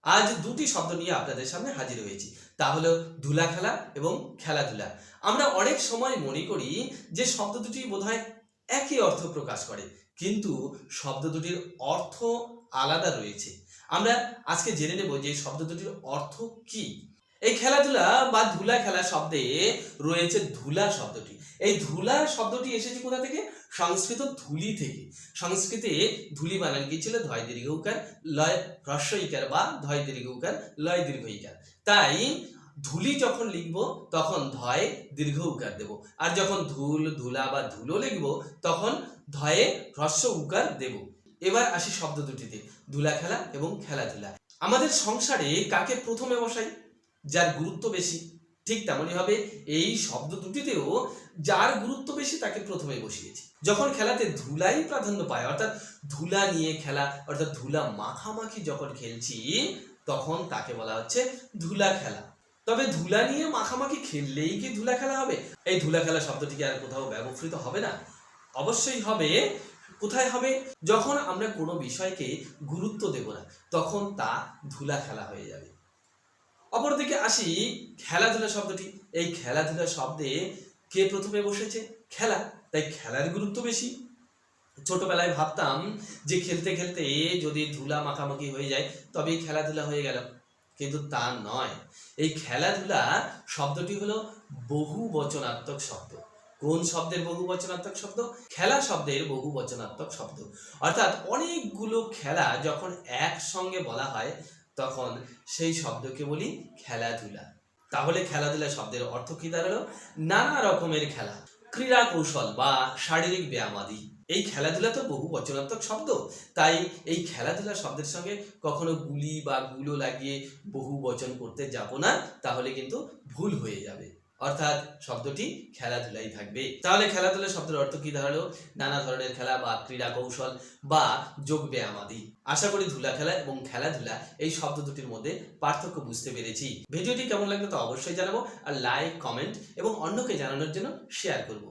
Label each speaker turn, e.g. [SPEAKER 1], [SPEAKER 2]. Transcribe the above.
[SPEAKER 1] আজ দুটি শব্দ নিয়ে আপনাদের সামনে হাজির হয়েছি, তা হলো ধুলা খেলা এবং খেলাধুলা। আমরা অনেক সময় মনে করি যে শব্দ দুটি বোধহয় একই অর্থ প্রকাশ করে, কিন্তু শব্দ দুটির অর্থ আলাদা রয়েছে। আমরা আজকে জেনে নেব যে শব্দ দুটির অর্থ কি। এই খেলাধুলা বা ধুলা খেলা শব্দে রয়েছে ধুলা শব্দটি। এই ধুলা শব্দটি এসেছে কোথা থেকে? সংস্কৃত ধুলি থেকে। সংস্কৃতে ধুলি বানান কি ছিল? ধয় দীর্ঘ উকার লয় হ্রস্ব ইকার বা ধয় দীর্ঘ উকার লয় দীর্ঘ ইকার। তাই ধুলি যখন লিখব তখন ধয় দীর্ঘ উকার দেব, আর যখন ধুল ধুলা বা ধুলো লিখব তখন ধয়ে হ্রস্ব উকার দেব। এবার আসি শব্দ দুটিতে, ধুলা খেলা এবং খেলাধুলা। আমাদের সংসারে কাকে প্রথমে বসাই? যার গুরুত্ব বেশি। ঠিক তেমনই ভাবে এই শব্দ দুটিতেও যার গুরুত্ব বেশি তাকে প্রথমে বসিয়েছি। যখন খেলাতে ধুলাই প্রাধান্য পায়, অর্থাৎ ধুলা নিয়ে খেলা, অর্থাৎ ধুলা মাখামাখি যখন খেলছি, তখন তাকে বলা হচ্ছে ধুলা খেলা। তবে ধুলা নিয়ে মাখামাখি খেললেই কি ধুলা খেলা হবে? এই ধুলা খেলা শব্দটি কি আর কোথাও ব্যবহৃত হবে না? অবশ্যই হবে। কোথায় হবে? যখন আমরা কোনো বিষয়কে গুরুত্ব দেব না, তখন তা ধুলা খেলা হয়ে যাবে। অপরদিকে আসি খেলাধুলা শব্দটি। এই খেলাধুলা শব্দে কে প্রথমে বসেছে? খেলা। তাই খেলার গুরুত্ব বেশি। ছোটবেলায় ভাবতাম যে খেলতে খেলতে যদি ধুলা মাখামাখি হয়ে যায় তবেই খেলাধুলা হয়ে গেল, কিন্তু তা নয়। এই খেলাধুলা শব্দটি হলো বহুবচনাত্মক শব্দ। কোন শব্দের বহুবচনাত্মক শব্দ? খেলা শব্দের বহুবচনাত্মক শব্দ। অর্থাৎ অনেকগুলো খেলা যখন একসঙ্গে বলা হয় তখন সেই শব্দকে বলি খেলাধুলা। তাহলে খেলাধুলা শব্দের অর্থ কি দাঁড়ালো? নানা রকমের খেলা, ক্রীড়া কৌশল বা শারীরিক ব্যায়াম আদি। এই খেলাধুলা তো বহু বচনাত্মক শব্দ, তাই এই খেলাধুলা শব্দের সঙ্গে কখনো গুলি বা গুলো লাগিয়ে বহু বচন করতে যাব না, তাহলে কিন্তু ভুল হয়ে যাবে। অর্থাৎ শব্দটি খেলাধুলাই থাকবে। তাহলে খেলাধুলা শব্দের অর্থ কি দাঁড়ালো? নানা ধরনের খেলা বা ক্রীড়া কৌশল বা যোগ ব্যায়াম আদি। আশা করি ধুলা খেলা এবং খেলাধুলা এই শব্দ দুটির মধ্যে পার্থক্য বুঝতে পেরেছি। ভিডিওটি কেমন লাগলো তা অবশ্যই জানাবো, আর লাইক, কমেন্ট এবং অন্যকে জানানোর জন্য শেয়ার করব।